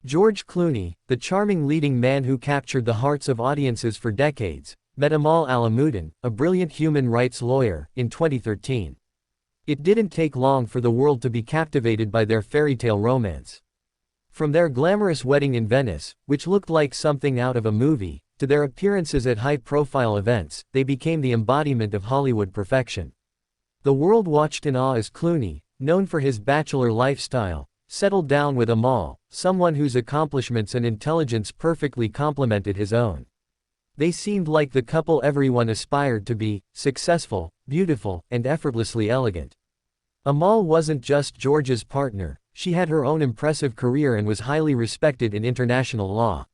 George Clooney, the charming leading man who captured the hearts of audiences for decades, met Amal Alamuddin, a brilliant human rights lawyer, in 2013. It didn't take long for the world to be captivated by their fairytale romance. From their glamorous wedding in Venice, which looked like something out of a movie, to their appearances at high-profile events, they became the embodiment of Hollywood perfection. The world watched in awe as Clooney, known for his bachelor lifestyle, settled down with Amal, someone whose accomplishments and intelligence perfectly complemented his own. They seemed like the couple everyone aspired to be: successful, beautiful, and effortlessly elegant. Amal wasn't just George's partner, she had her own impressive career and was highly respected in international law.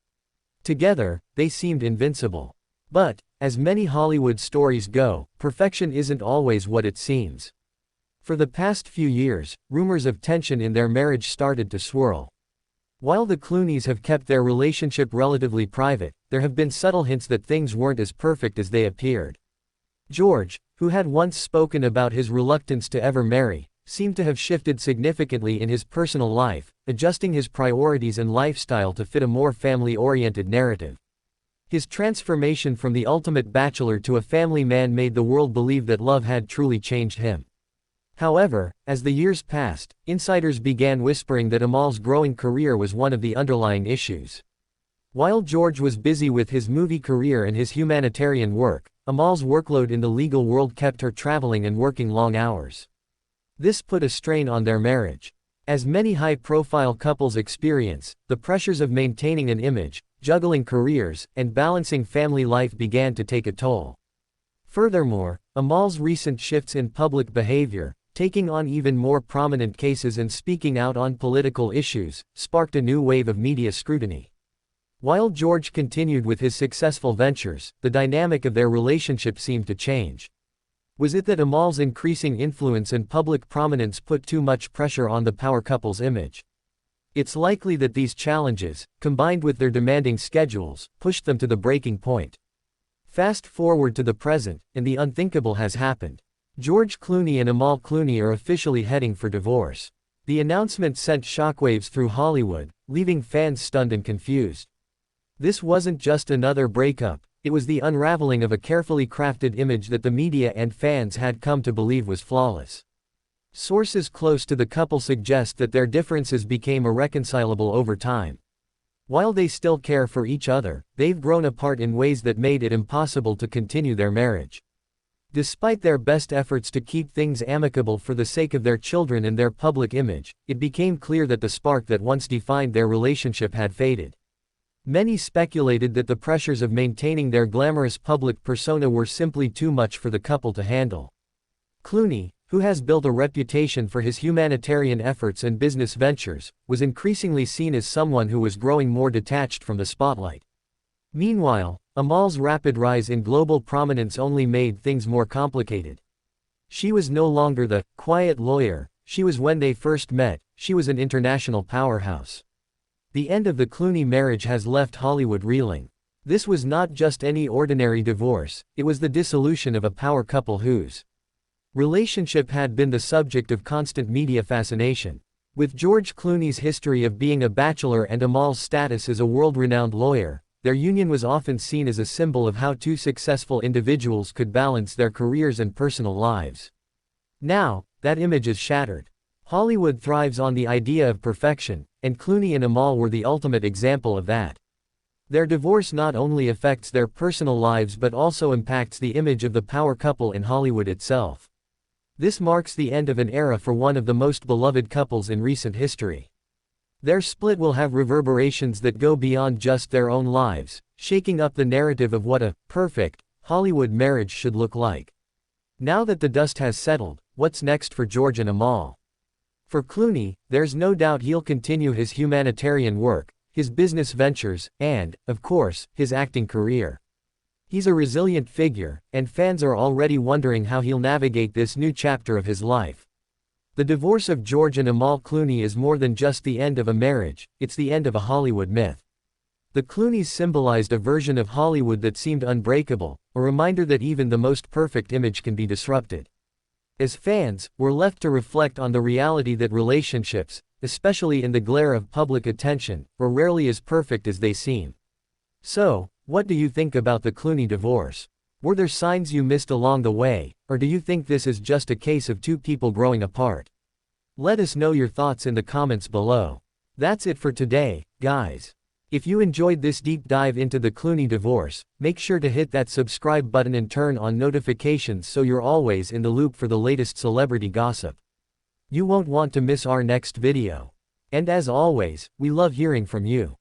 Together, they seemed invincible. But, as many Hollywood stories go, perfection isn't always what it seems. For the past few years, rumors of tension in their marriage started to swirl. While the Clooneys have kept their relationship relatively private, there have been subtle hints that things weren't as perfect as they appeared. George, who had once spoken about his reluctance to ever marry, seemed to have shifted significantly in his personal life, adjusting his priorities and lifestyle to fit a more family-oriented narrative. His transformation from the ultimate bachelor to a family man made the world believe that love had truly changed him. However, as the years passed, insiders began whispering that Amal's growing career was one of the underlying issues. While George was busy with his movie career and his humanitarian work, Amal's workload in the legal world kept her traveling and working long hours. This put a strain on their marriage. As many high-profile couples experience, the pressures of maintaining an image, juggling careers, and balancing family life began to take a toll. Furthermore, Amal's recent shifts in public behavior, taking on even more prominent cases and speaking out on political issues, sparked a new wave of media scrutiny. While George continued with his successful ventures, the dynamic of their relationship seemed to change. Was it that Amal's increasing influence and public prominence put too much pressure on the power couple's image? It's likely that these challenges, combined with their demanding schedules, pushed them to the breaking point. Fast forward to the present, and the unthinkable has happened. George Clooney and Amal Clooney are officially heading for divorce. The announcement sent shockwaves through Hollywood, leaving fans stunned and confused. This wasn't just another breakup, it was the unraveling of a carefully crafted image that the media and fans had come to believe was flawless. Sources close to the couple suggest that their differences became irreconcilable over time. While they still care for each other, they've grown apart in ways that made it impossible to continue their marriage. Despite their best efforts to keep things amicable for the sake of their children and their public image, it became clear that the spark that once defined their relationship had faded. Many speculated that the pressures of maintaining their glamorous public persona were simply too much for the couple to handle. Clooney, who has built a reputation for his humanitarian efforts and business ventures, was increasingly seen as someone who was growing more detached from the spotlight. Meanwhile, Amal's rapid rise in global prominence only made things more complicated. She was no longer the quiet lawyer she was when they first met, she was an international powerhouse. The end of the Clooney marriage has left Hollywood reeling. This was not just any ordinary divorce, it was the dissolution of a power couple whose relationship had been the subject of constant media fascination. With George Clooney's history of being a bachelor and Amal's status as a world-renowned lawyer, their union was often seen as a symbol of how two successful individuals could balance their careers and personal lives. Now, that image is shattered. Hollywood thrives on the idea of perfection, and Clooney and Amal were the ultimate example of that. Their divorce not only affects their personal lives but also impacts the image of the power couple in Hollywood itself. This marks the end of an era for one of the most beloved couples in recent history. Their split will have reverberations that go beyond just their own lives, shaking up the narrative of what a perfect Hollywood marriage should look like. Now that the dust has settled, what's next for George and Amal? For Clooney, there's no doubt he'll continue his humanitarian work, his business ventures, and, of course, his acting career. He's a resilient figure, and fans are already wondering how he'll navigate this new chapter of his life. The divorce of George and Amal Clooney is more than just the end of a marriage, it's the end of a Hollywood myth. The Clooneys symbolized a version of Hollywood that seemed unbreakable, a reminder that even the most perfect image can be disrupted. As fans, we're left to reflect on the reality that relationships, especially in the glare of public attention, are rarely as perfect as they seem. So, what do you think about the Clooney divorce? Were there signs you missed along the way, or do you think this is just a case of two people growing apart? Let us know your thoughts in the comments below. That's it for today, guys. If you enjoyed this deep dive into the Clooney divorce, make sure to hit that subscribe button and turn on notifications so you're always in the loop for the latest celebrity gossip. You won't want to miss our next video. And as always, we love hearing from you.